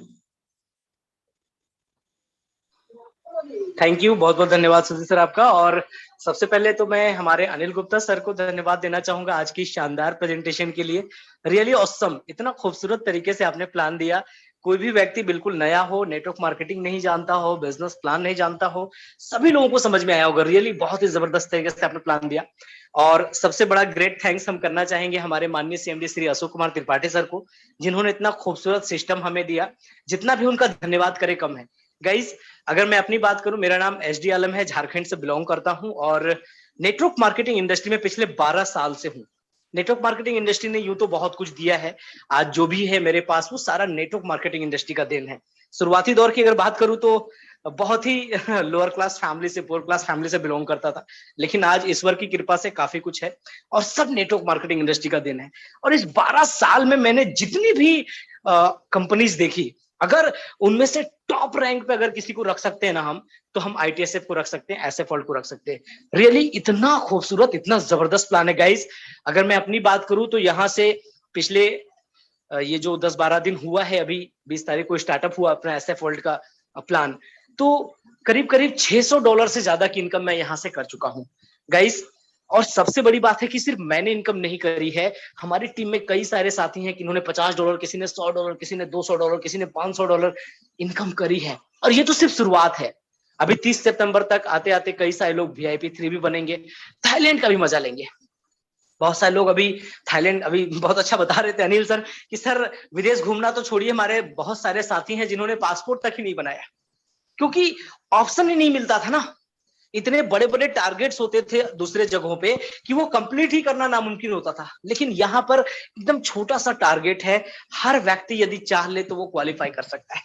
Thank you, बहुत बहुत धन्यवाद सुधीर सर आपका। और सबसे पहले तो मैं हमारे अनिल गुप्ता सर को धन्यवाद देना चाहूंगा आज की शानदार प्रेजेंटेशन के लिए। रियली ऑसम, इतना खूबसूरत तरीके से आपने प्लान दिया, कोई भी व्यक्ति बिल्कुल नया हो, नेटवर्क मार्केटिंग नहीं जानता हो, बिजनेस प्लान नहीं जानता हो, सभी लोगों को समझ में आया होगा। रियली बहुत ही जबरदस्त तरीके से आपने प्लान दिया। और सबसे बड़ा ग्रेट थैंक्स हम करना चाहेंगे हमारे माननीय सीएमडी श्री अशोक कुमार त्रिपाठी सर को, जिन्होंने इतना खूबसूरत सिस्टम हमें दिया। जितना भी उनका धन्यवाद करे कम है। गाइस, अगर मैं अपनी बात करूं, मेरा नाम एसडी आलम है, झारखंड से बिलोंग करता हूं और नेटवर्क मार्केटिंग इंडस्ट्री में पिछले 12 साल से हूं। नेटवर्क मार्केटिंग इंडस्ट्री ने यूं तो बहुत कुछ दिया है, आज जो भी है मेरे पास वो सारा नेटवर्क मार्केटिंग इंडस्ट्री का देन है। शुरुआती दौर की अगर बात करूं तो बहुत ही लोअर क्लास फैमिली से, पुअर क्लास फैमिली से बिलोंग करता था, लेकिन आज ईश्वर की कृपा से काफी कुछ है और सब नेटवर्क मार्केटिंग इंडस्ट्री का देन है। और इस 12 साल में मैंने जितनी भी कंपनीज देखी, अगर उनमें से टॉप रैंक पे अगर किसी को रख सकते हैं ना हम, तो हम ITSF को रख सकते हैं, एसएफवर्ल्ड को रख सकते हैं। रियली इतना खूबसूरत, इतना जबरदस्त प्लान है गाइस। अगर मैं अपनी बात करूं तो यहाँ से पिछले ये जो 10-12 दिन हुआ है, अभी 20 तारीख को स्टार्टअप हुआ अपना एसएफवर्ल्ड का प्लान, तो करीब करीब $600 से ज्यादा की इनकम मैं यहाँ से कर चुका हूँ गाइस। और सबसे बड़ी बात है कि सिर्फ मैंने इनकम नहीं करी है, हमारी टीम में कई सारे साथी हैं कि इन्होंने $50, किसी ने $100, किसी ने $200, किसी ने $500 इनकम करी है। और ये तो सिर्फ शुरुआत है। अभी 30 सितंबर तक आते आते कई सारे लोग VIP 3 भी बनेंगे, थाईलैंड का भी मजा लेंगे। बहुत सारे लोग अभी थाईलैंड, अभी बहुत अच्छा बता रहे थे अनिल सर कि सर विदेश घूमना तो छोड़िए, हमारे बहुत सारे साथी हैं जिन्होंने पासपोर्ट तक ही नहीं बनाया, क्योंकि ऑप्शन ही नहीं मिलता था ना। इतने बड़े बड़े टारगेट्स होते थे दूसरे जगहों पे कि वो कंप्लीट ही करना नामुमकिन होता था, लेकिन यहाँ पर एकदम छोटा सा टारगेट है, हर व्यक्ति यदि चाह ले तो वो क्वालिफाई कर सकता है।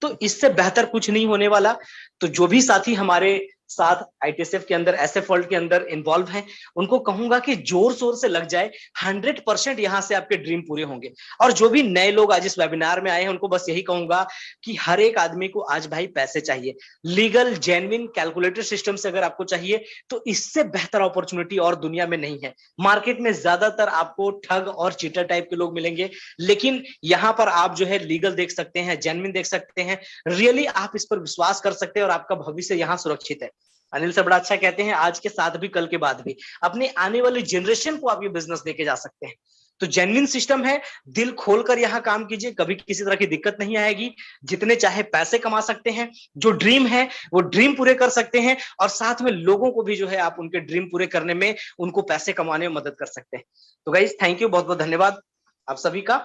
तो इससे बेहतर कुछ नहीं होने वाला। तो जो भी साथी हमारे साथ ITSF के अंदर, एसएफवर्ल्ड के अंदर इन्वॉल्व हैं, उनको कहूंगा कि जोर शोर से लग जाए, 100% यहां से आपके ड्रीम पूरे होंगे। और जो भी नए लोग आज इस वेबिनार में आए हैं, उनको बस यही कहूंगा कि हर एक आदमी को आज भाई पैसे चाहिए, लीगल जेन्युइन कैलकुलेटर सिस्टम से अगर आपको चाहिए तो इससे बेहतर अपॉर्चुनिटी और दुनिया में नहीं है। मार्केट में ज्यादातर आपको ठग और चीटर टाइप के लोग मिलेंगे, लेकिन यहाँ पर आप जो है लीगल देख सकते हैं, जेन्युइन देख सकते हैं, रियली आप इस पर विश्वास कर सकते हैं और आपका भविष्य यहाँ सुरक्षित है। अनिल सर बड़ा अच्छा कहते हैं, आज के साथ भी कल के बाद भी अपने आने वाली जनरेशन को आप ये बिजनेस देके जा सकते हैं। तो जेन्युइन सिस्टम है, दिल खोलकर यहाँ काम कीजिए, कभी किसी तरह की दिक्कत नहीं आएगी, जितने चाहे पैसे कमा सकते हैं, जो ड्रीम है वो ड्रीम पूरे कर सकते हैं, और साथ में लोगों को भी जो है आप उनके ड्रीम पूरे करने में, उनको पैसे कमाने में मदद कर सकते हैं। तो गाइस थैंक यू, बहुत बहुत धन्यवाद आप सभी का,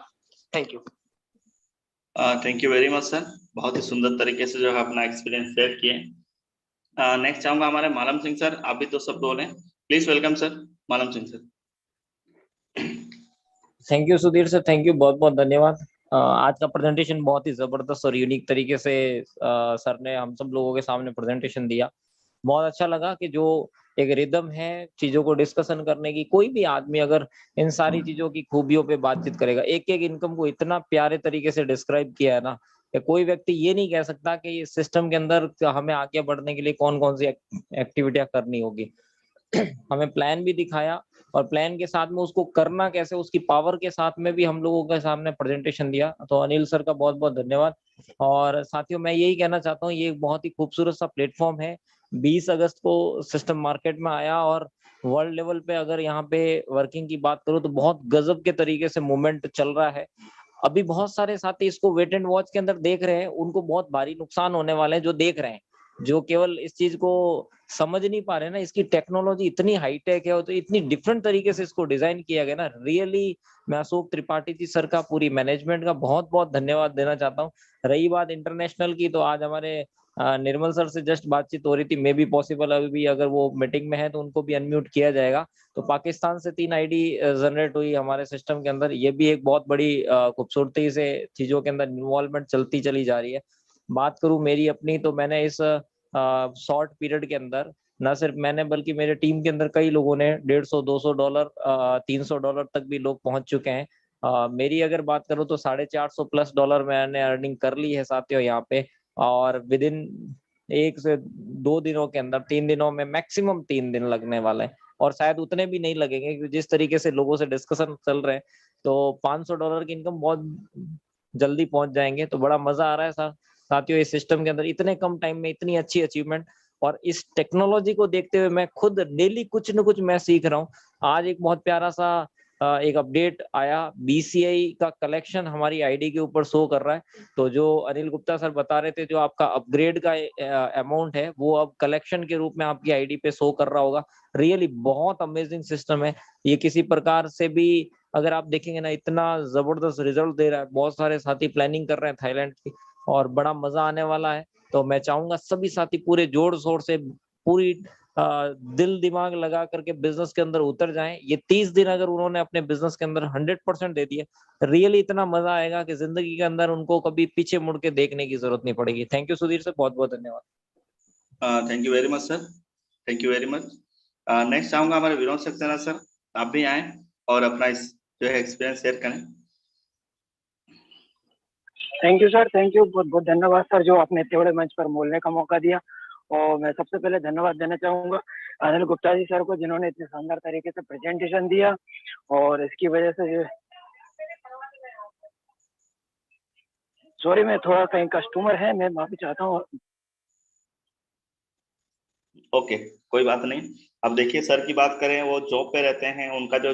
thank you. Thank you very much sir, बहुत ही सुंदर तरीके से जो है अपना एक्सपीरियंस शेयर किए। नेक्स्ट चाहूंगा हमारे मालम सिंह सर, आप भी तो सब बोले, please welcome sir, Malam Singh sir. Thank you Sudhir sir, thank you, बहुत बहुत धन्यवाद। आज का प्रेजेंटेशन बहुत ही जबरदस्त और यूनिक तरीके से सर ने हम सब लोगों के सामने प्रेजेंटेशन दिया। बहुत अच्छा लगा कि जो एक रिदम है चीजों को डिस्कशन करने की, कोई भी आदमी अगर इन सारी चीजों की खूबियों पे बातचीत करेगा, एक एक इनकम को इतना प्यारे तरीके से डिस्क्राइब किया है ना, कोई व्यक्ति ये नहीं कह सकता कि इस सिस्टम के अंदर हमें आगे बढ़ने के लिए कौन कौन सी एक्टिविटियां करनी होगी। हमें प्लान भी दिखाया और प्लान के साथ में उसको करना कैसे, उसकी पावर के साथ में भी हम लोगों के सामने प्रेजेंटेशन दिया। तो अनिल सर का बहुत बहुत धन्यवाद। और साथियों मैं यही कहना चाहता हूँ, ये बहुत ही खूबसूरत सा प्लेटफॉर्म है। 20 अगस्त को सिस्टम मार्केट में आया और वर्ल्ड लेवल पे अगर यहाँ पे वर्किंग की बात करूँ तो बहुत गजब के तरीके से मूवमेंट चल रहा है। अभी बहुत सारे साथी इसको वेट एंड वॉच के अंदर देख रहे हैं, उनको बहुत भारी नुकसान होने वाले हैं जो देख रहे हैं, जो केवल इस चीज को समझ नहीं पा रहे ना। इसकी टेक्नोलॉजी इतनी हाईटेक है, तो इतनी डिफरेंट तरीके से इसको डिजाइन किया गया ना। रियली मैं अशोक त्रिपाठी जी सर का, पूरी मैनेजमेंट का बहुत बहुत धन्यवाद देना चाहता हूँ। रही बात इंटरनेशनल की, तो आज हमारे निर्मल सर से जस्ट बातचीत हो रही थी, मे बी पॉसिबल अभी भी अगर वो मीटिंग में है तो उनको भी अनम्यूट किया जाएगा। तो पाकिस्तान से 3 ID जनरेट हुई हमारे सिस्टम के अंदर, ये भी एक बहुत बड़ी खूबसूरती से चीजों के अंदर इन्वॉल्वमेंट चलती चली जा रही है। बात करूं मेरी अपनी, तो मैंने इस शॉर्ट पीरियड के अंदर ना सिर्फ मैंने बल्कि मेरे टीम के अंदर कई लोगों ने $150-200 $300 तक भी लोग पहुंच चुके हैं। मेरी अगर बात करूं तो $450+ मैंने अर्निंग कर ली है साथियों यहाँ पे। और विद इन 1 से 2 दिनों के अंदर, 3 दिनों में, मैक्सिमम 3 दिन लगने वाले हैं, और शायद उतने भी नहीं लगेंगे क्योंकि जिस तरीके से लोगों से डिस्कशन चल रहे हैं तो $500 की इनकम बहुत जल्दी पहुंच जाएंगे। तो बड़ा मजा आ रहा है साथियों इस सिस्टम के अंदर, इतने कम टाइम में इतनी अच्छी अचीवमेंट। और इस टेक्नोलॉजी को देखते हुए मैं खुद डेली कुछ न कुछ मैं सीख रहा हूँ। आज एक बहुत प्यारा सा एक अपडेट आया, BCI का कलेक्शन हमारी आईडी के ऊपर शो कर रहा है। तो जो अनिल गुप्ता सर बता रहे थे, जो आपका अपग्रेड का अमाउंट है वो अब कलेक्शन के रूप में आपकी आईडी पे शो कर रहा होगा। रियली बहुत अमेजिंग सिस्टम है ये। किसी प्रकार से भी अगर आप देखेंगे ना, इतना जबरदस्त रिजल्ट दे रहा है। बहुत सारे साथी प्लानिंग कर रहे हैं थाईलैंड की और बड़ा मजा आने वाला है। तो मैं चाहूंगा सभी साथी पूरे जोर शोर से, पूरी दिल दिमाग लगा करके बिजनेस के अंदर उतर जाएं। ये 30 दिन अगर उन्होंने अपने बिजनेस के अंदर 100% दे दिए, रियली इतना मजा आएगा कि जिंदगी के अंदर उनको कभी पीछे मुड़ के देखने की जरूरत नहीं पड़ेगी। थैंक यू सुधीर सर, बहुत बहुत धन्यवाद। Thank you very much sir, thank you very much. Next चाहूंगा हमारे विनोद सक्सेना सर, आप भी आए और अपना इस जो है एक्सपीरियंस शेयर करें। Thank you sir, thank you, बहुत बहुत धन्यवाद सर जो आपने इतने बड़े मंच पर बोलने का मौका दिया। और मैं सबसे पहले धन्यवाद देना चाहूंगा अनिल गुप्ता जी सर को, जिन्होंने इतने शानदार तरीके से प्रेजेंटेशन दिया। और इसकी वजह से सॉरी, मैं थोड़ा कहीं कस्टमर है, मैं माफी चाहता हूँ। ओके, कोई बात नहीं। अब देखिए सर की बात करें, वो जॉब पे रहते हैं, उनका जो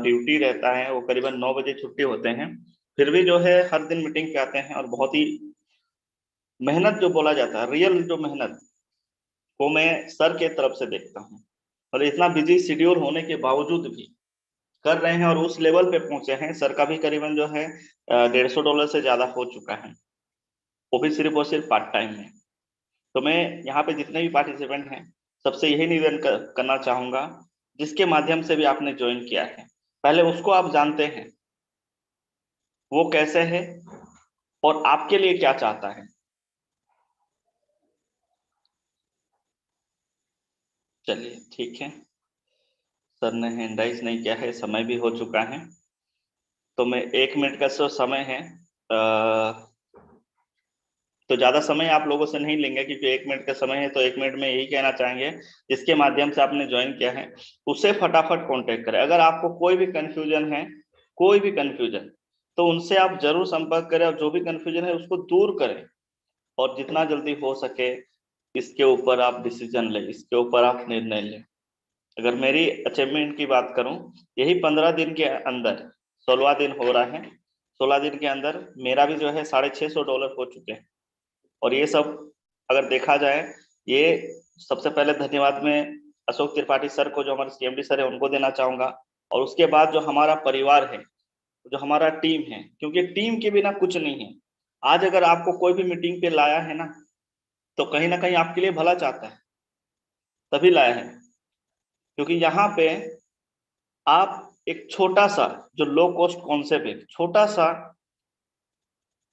ड्यूटी रहता है वो करीबन 9 बजे छुट्टी होते हैं, फिर भी जो है हर दिन मीटिंग पे आते हैं और बहुत ही मेहनत जो बोला जाता है, रियल जो मेहनत, वो मैं सर के तरफ से देखता हूँ। और इतना बिजी शेड्यूल होने के बावजूद भी कर रहे हैं और उस लेवल पे पहुंचे हैं। सर का भी करीबन जो है $150 से ज्यादा हो चुका है, वो भी सिर्फ और सिर्फ पार्ट टाइम में। तो मैं यहाँ पे जितने भी पार्टिसिपेंट हैं सबसे यही निवेदन करना चाहूंगा, जिसके माध्यम से भी आपने ज्वाइन किया है, पहले उसको आप जानते हैं वो कैसे है और आपके लिए क्या चाहता है। चलिए ठीक है, सर ने हैंड राइज नहीं किया है, समय भी हो चुका है, तो मैं 1 मिनट का जो समय है तो ज्यादा समय आप लोगों से नहीं लेंगे, क्योंकि 1 मिनट का समय है। तो 1 मिनट में यही कहना चाहेंगे, जिसके माध्यम से आपने ज्वाइन किया है उसे फटाफट कांटेक्ट करें। अगर आपको कोई भी कंफ्यूजन है, कोई भी कंफ्यूजन, तो उनसे आप जरूर संपर्क करें और जो भी कंफ्यूजन है उसको दूर करें और जितना जल्दी हो सके इसके ऊपर आप डिसीजन लें, इसके ऊपर आप निर्णय लें। अगर मेरी अचीवमेंट की बात करूं, यही 15 दिन के अंदर 16वां दिन हो रहा है, 16 दिन के अंदर मेरा भी जो है $650 हो चुके हैं। और ये सब अगर देखा जाए, ये सबसे पहले धन्यवाद मैं अशोक त्रिपाठी सर को, जो हमारे CMD सर है, उनको देना चाहूंगा। और उसके बाद जो हमारा परिवार है, जो हमारा टीम है, क्योंकि टीम के बिना कुछ नहीं है। आज अगर आपको कोई भी मीटिंग पे लाया है ना, तो कहीं ना कहीं आपके लिए भला चाहता है, तभी लाया है। क्योंकि यहाँ पे आप एक छोटा सा जो लो कॉस्ट कॉन्सेप्ट है, छोटा सा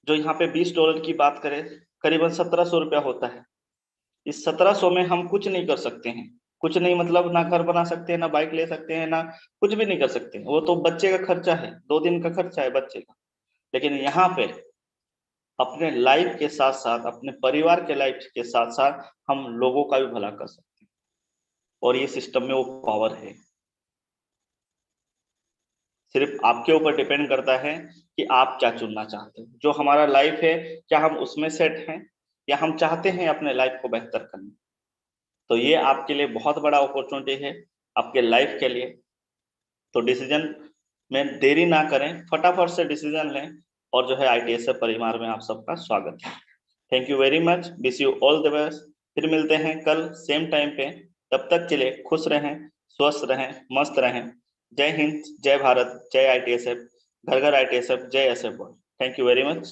जो यहाँ पे $20 की बात करें, करीबन 1700 रुपया होता है। इस 1700 में हम कुछ नहीं कर सकते हैं, कुछ नहीं मतलब ना घर बना सकते हैं, ना बाइक ले सकते हैं, ना कुछ भी नहीं कर सकते हैं। वो तो बच्चे का खर्चा है, 2 दिन का खर्चा है बच्चे का। लेकिन यहाँ पे अपने लाइफ के साथ साथ, अपने परिवार के लाइफ के साथ साथ हम लोगों का भी भला कर सकते हैं। और ये सिस्टम में वो पावर है। सिर्फ आपके ऊपर डिपेंड करता है कि आप क्या चुनना चाहते हैं। जो हमारा लाइफ है, क्या हम उसमें सेट हैं या हम चाहते हैं अपने लाइफ को बेहतर करना। तो ये आपके लिए बहुत बड़ा अपॉर्चुनिटी है आपके लाइफ के लिए। तो डिसीजन में देरी ना करें, फटाफट से डिसीजन लें और जो है ITSF परिवार में आप सबका स्वागत है। Thank you very much, wish you all the best. फिर मिलते हैं कल सेम टाइम पे। तब तक के लिए खुश रहें, स्वस्थ रहें, मस्त रहें। जय हिंद, जय भारत, जय ITSF, घर घर ITSF, जय SF। Thank you very much.